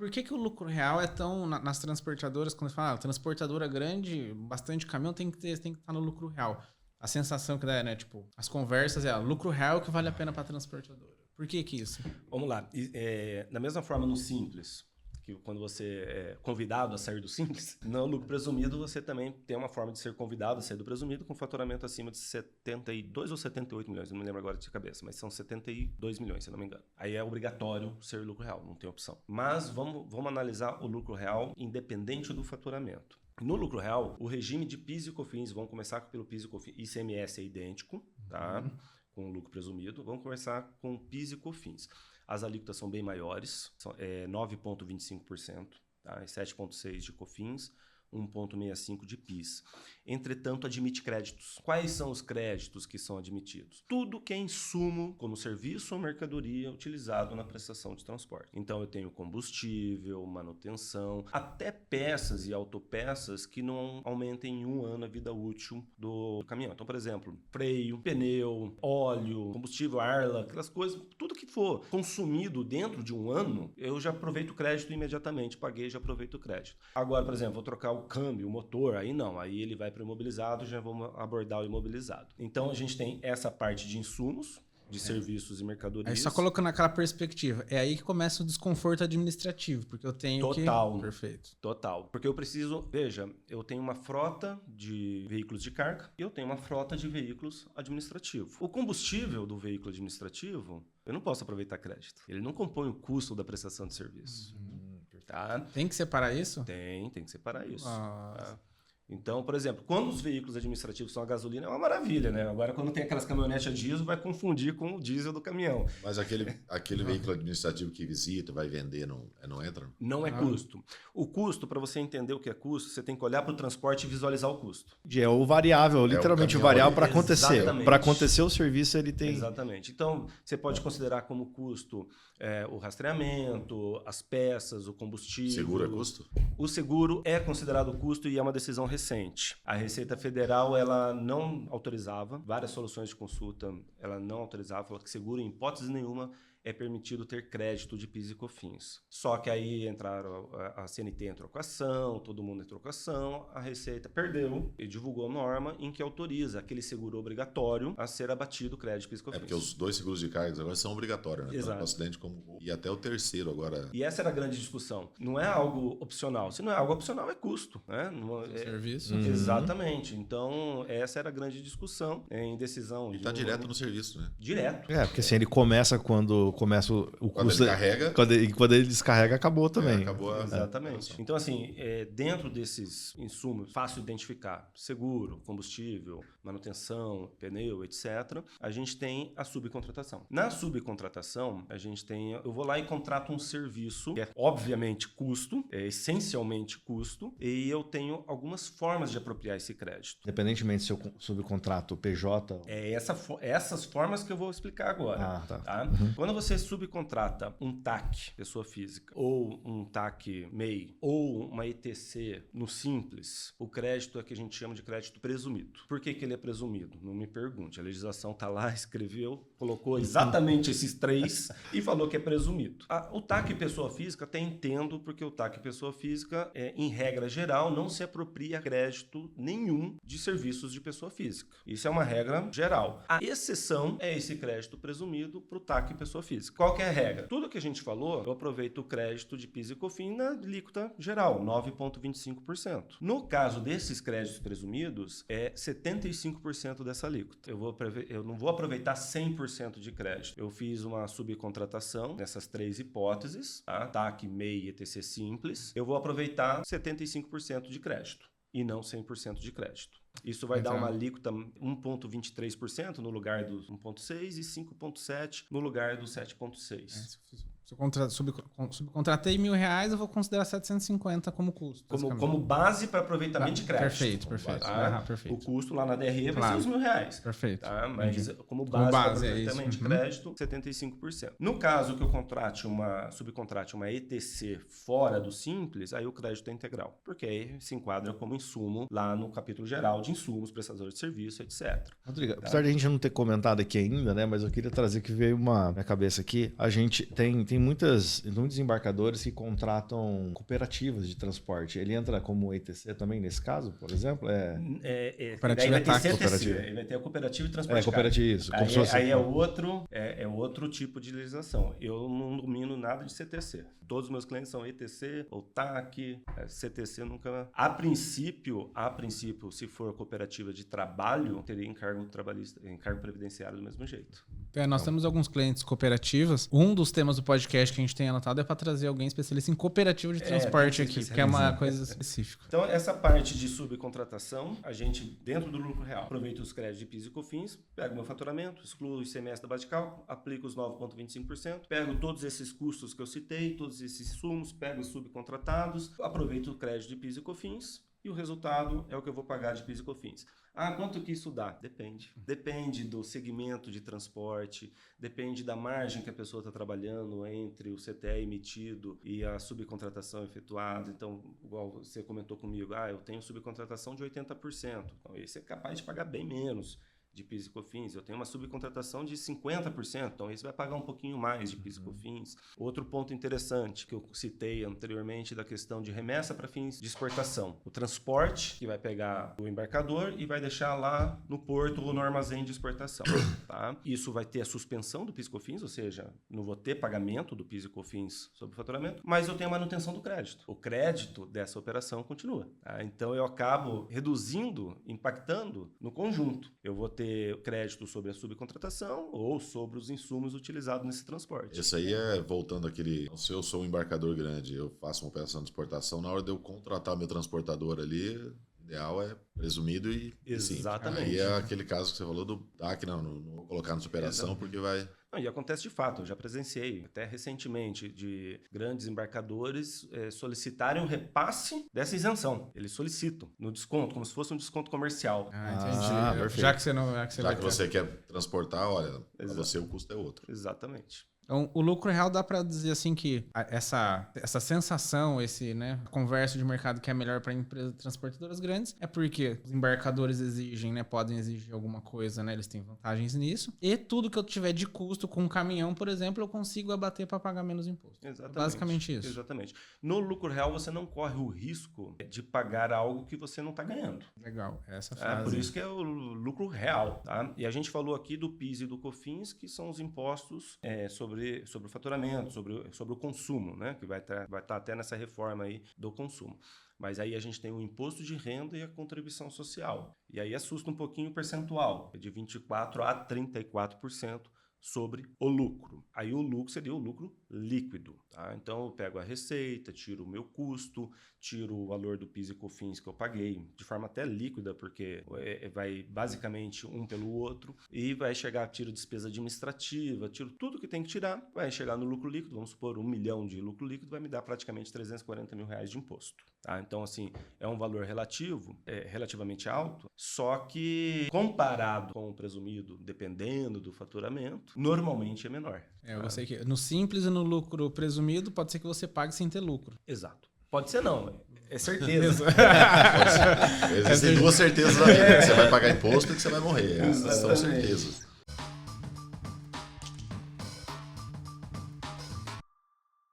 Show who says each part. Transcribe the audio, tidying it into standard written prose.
Speaker 1: Por que o lucro real é tão nas transportadoras, quando você fala, transportadora grande, bastante caminhão, tem que estar no lucro real. A sensação que dá, né? Tipo, as conversas lucro real que vale a pena para a transportadora. Por que isso?
Speaker 2: Vamos lá. Da mesma forma no Simples, que quando você é convidado a sair do Simples, no lucro presumido você também tem uma forma de ser convidado a sair do presumido com faturamento acima de 72 ou 78 milhões, não me lembro agora de cabeça, mas são 72 milhões, se não me engano. Aí é obrigatório ser lucro real, não tem opção. Mas vamos analisar o lucro real independente do faturamento. No lucro real, o regime de PIS e COFINS, vamos começar pelo PIS e COFINS, ICMS é idêntico, tá? Com o lucro presumido. Vamos começar com PIS e COFINS. As alíquotas são bem maiores, 9,25%, tá? 7,6% de COFINS, 1,65% de PIS. Entretanto, admite créditos. Quais são os créditos que são admitidos? Tudo que é insumo, como serviço ou mercadoria utilizado na prestação de transporte. Então, eu tenho combustível, manutenção, até peças e autopeças que não aumentem em 1 ano a vida útil do caminhão. Então, por exemplo, freio, pneu, óleo, combustível, arla, aquelas coisas, tudo que for consumido dentro de 1 ano, eu já aproveito o crédito imediatamente. Paguei, já aproveito o crédito. Agora, por exemplo, vou trocar o câmbio, o motor, aí não, aí ele vai para o imobilizado, já vamos abordar o imobilizado. Então a gente tem essa parte de insumos, de serviços e mercadorias.
Speaker 1: Aí só colocando naquela perspectiva, é aí que começa o desconforto administrativo, porque eu tenho
Speaker 2: Total.
Speaker 1: Perfeito.
Speaker 2: Total. Porque eu preciso, veja, eu tenho uma frota de veículos de carga e eu tenho uma frota de veículos administrativos. O combustível do veículo administrativo, eu não posso aproveitar crédito. Ele não compõe o custo da prestação de serviço. Tá?
Speaker 1: Tem que separar isso?
Speaker 2: Tem que separar isso. Tá? Então, por exemplo, quando os veículos administrativos são a gasolina, é uma maravilha, né? Agora, quando tem aquelas caminhonetes a diesel, vai confundir com o diesel do caminhão.
Speaker 3: Mas aquele veículo administrativo que visita, vai vender, não entra?
Speaker 2: Não é custo. O custo, para você entender o que é custo, você tem que olhar para o transporte e visualizar o custo.
Speaker 4: É o variável, literalmente o variável para acontecer.
Speaker 2: Exatamente.
Speaker 4: Para acontecer o serviço, ele tem...
Speaker 2: Exatamente. Então, você pode considerar como custo o rastreamento, as peças, o combustível.
Speaker 3: Seguro é custo?
Speaker 2: O seguro é considerado custo e é uma decisão recente. A Receita Federal ela não autorizava, várias soluções de consulta ela não autorizava, falou que seguro em hipótese nenhuma é permitido ter crédito de PIS e COFINS. Só que aí entraram, a CNT entrou com ação, todo mundo entrou com ação, a Receita perdeu e divulgou norma em que autoriza aquele seguro obrigatório a ser abatido o crédito de PIS e COFINS.
Speaker 3: É porque os 2 seguros de cargas agora são obrigatórios, né?
Speaker 2: Exato.
Speaker 3: Tanto o acidente e até o terceiro agora.
Speaker 2: E essa era a grande discussão. Não é algo opcional. Se não é algo opcional, é custo. Né?
Speaker 1: Serviço.
Speaker 2: Exatamente. Então, essa era a grande discussão em decisão.
Speaker 3: E está direto no serviço, né?
Speaker 2: Direto.
Speaker 4: Porque assim, ele começa quando começa o
Speaker 3: Quando
Speaker 4: custo.
Speaker 3: ele carrega.
Speaker 4: Quando ele descarrega, acabou também.
Speaker 3: Acabou
Speaker 2: Exatamente. Então, assim, dentro desses insumos, fácil identificar seguro, combustível, manutenção, pneu, etc., a gente tem a subcontratação. Na subcontratação, a gente tem... Eu vou lá e contrato um serviço, que é obviamente custo, é essencialmente custo, e eu tenho algumas formas de apropriar esse crédito.
Speaker 4: Independentemente se eu subcontrato PJ...
Speaker 2: Essas formas que eu vou explicar agora. Tá? Quando você subcontrata um TAC, pessoa física, ou um TAC MEI, ou uma ETC no Simples, o crédito é que a gente chama de crédito presumido. Por que ele é presumido? Não me pergunte. A legislação está lá, escreveu, colocou exatamente esses 3 e falou que é presumido. O TAC pessoa física até entendo, porque o TAC pessoa física, em regra geral, não se apropria crédito nenhum de serviços de pessoa física. Isso é uma regra geral. A exceção é esse crédito presumido para o TAC pessoa física. Qual que é a regra? Tudo que a gente falou, eu aproveito o crédito de PIS e COFINS na alíquota geral, 9,25%. No caso desses créditos presumidos, é 75% dessa alíquota. Eu não vou aproveitar 100% de crédito. Eu fiz uma subcontratação nessas 3 hipóteses, tá? TAC, MEI e ETC simples. Eu vou aproveitar 75% de crédito e não 100% de crédito. Isso vai dar uma alíquota 1,23% no lugar dos 1,6% e 5,7% no lugar dos 7,6%.
Speaker 1: Se eu subcontratei R$1.000, eu vou considerar 750 como custo.
Speaker 2: Como base para aproveitamento de crédito.
Speaker 1: Perfeito.
Speaker 2: O custo lá na DRE vai ser os R$1.000.
Speaker 1: Perfeito.
Speaker 2: Tá? Mas como base para aproveitamento de crédito, 75%. No caso que eu subcontrate uma ETC fora do Simples, aí o crédito é integral. Porque aí se enquadra como insumo lá no capítulo geral de insumos, prestadores de serviço, etc.
Speaker 4: Rodrigo, apesar de a gente não ter comentado aqui ainda, né? Mas eu queria trazer que veio na minha cabeça aqui. A gente tem muitos embarcadores que contratam cooperativas de transporte. Ele entra como ETC também nesse caso, por exemplo?
Speaker 2: Daí vai ter CTC,
Speaker 4: cooperativa.
Speaker 2: ele vai ter a cooperativa de transporte.
Speaker 4: Cooperativa, isso.
Speaker 2: Aí é outro tipo de legislação. Eu não domino nada de CTC. Todos os meus clientes são ETC ou TAC, CTC nunca... A princípio, se for cooperativa de trabalho, teria encargo trabalhista, encargo previdenciário do mesmo jeito.
Speaker 1: Nós temos alguns clientes cooperativas. Um dos temas do podcast que a gente tem anotado é para trazer alguém especialista em cooperativa de transporte aqui, porque é uma coisa específica.
Speaker 2: Então, essa parte de subcontratação, a gente, dentro do lucro real, aproveita os créditos de PIS e COFINS, pega o meu faturamento, excluo o ICMS da base de cálculo, aplico os 9,25%, pego todos esses custos que eu citei, todos esses insumos, pego os subcontratados, aproveito o crédito de PIS e COFINS, e o resultado é o que eu vou pagar de PIS e COFINS. Quanto que isso dá? Depende. Depende do segmento de transporte, depende da margem que a pessoa está trabalhando entre o CTE emitido e a subcontratação efetuada. Então, igual você comentou comigo, eu tenho subcontratação de 80%. Então, esse é capaz de pagar bem menos de PIS e COFINS. Eu tenho uma subcontratação de 50%, então esse vai pagar um pouquinho mais de PIS e COFINS. Outro ponto interessante que eu citei anteriormente da questão de remessa para fins de exportação. O transporte, que vai pegar o embarcador e vai deixar lá no porto ou no armazém de exportação. Tá? Isso vai ter a suspensão do PIS e COFINS, ou seja, não vou ter pagamento do PIS e COFINS sobre o faturamento, mas eu tenho a manutenção do crédito. O crédito dessa operação continua. Tá? Então eu acabo reduzindo, impactando no conjunto. Eu vou ter crédito sobre a subcontratação ou sobre os insumos utilizados nesse transporte.
Speaker 3: Isso aí é voltando àquele... Se eu sou um embarcador grande, eu faço uma operação de exportação, na hora de eu contratar meu transportador ali, o ideal é presumido e...
Speaker 2: Exatamente.
Speaker 3: Aí é aquele caso que você falou do TAC, não vou colocar na superação porque vai...
Speaker 2: Não, e acontece de fato, eu já presenciei até recentemente de grandes embarcadores solicitarem um repasse dessa isenção. Eles solicitam no desconto, como se fosse um desconto comercial.
Speaker 1: Entendi.
Speaker 4: Perfeito.
Speaker 1: Já que você
Speaker 3: quer transportar, olha, para você o custo é outro.
Speaker 2: Exatamente.
Speaker 1: Então, o lucro real dá para dizer assim que essa sensação, esse conversa de mercado que é melhor para empresas transportadoras grandes é porque os embarcadores exigem, podem exigir alguma coisa, eles têm vantagens nisso. E tudo que eu tiver de custo com um caminhão, por exemplo, eu consigo abater para pagar menos imposto.
Speaker 2: Exatamente.
Speaker 1: Basicamente isso.
Speaker 2: Exatamente. No lucro real, você não corre o risco de pagar algo que você não está ganhando.
Speaker 1: Legal, essa frase.
Speaker 2: Por isso que é o lucro real. Tá? E a gente falou aqui do PIS e do COFINS, que são os impostos sobre o faturamento, sobre o consumo, que vai estar até nessa reforma aí do consumo. Mas aí a gente tem o imposto de renda e a contribuição social. E aí assusta um pouquinho o percentual, de 24% a 34% sobre o lucro. Aí o lucro seria o lucro líquido. Tá? Então eu pego a receita, tiro o meu custo, tiro o valor do PIS e COFINS que eu paguei, de forma até líquida, porque vai basicamente um pelo outro, e vai chegar, tiro despesa administrativa, tiro tudo que tem que tirar, vai chegar no lucro líquido, vamos supor 1 milhão de lucro líquido, vai me dar praticamente 340 mil reais de imposto. Tá? Então, assim, é um valor relativamente alto, só que comparado com o presumido, dependendo do faturamento, normalmente é menor.
Speaker 1: Eu sei que no simples e no lucro presumido, pode ser que você pague sem ter lucro.
Speaker 2: Exato. Pode ser não, é certeza.
Speaker 3: Existem duas certezas na vida, que você vai pagar imposto e que você vai morrer. Essas são certezas.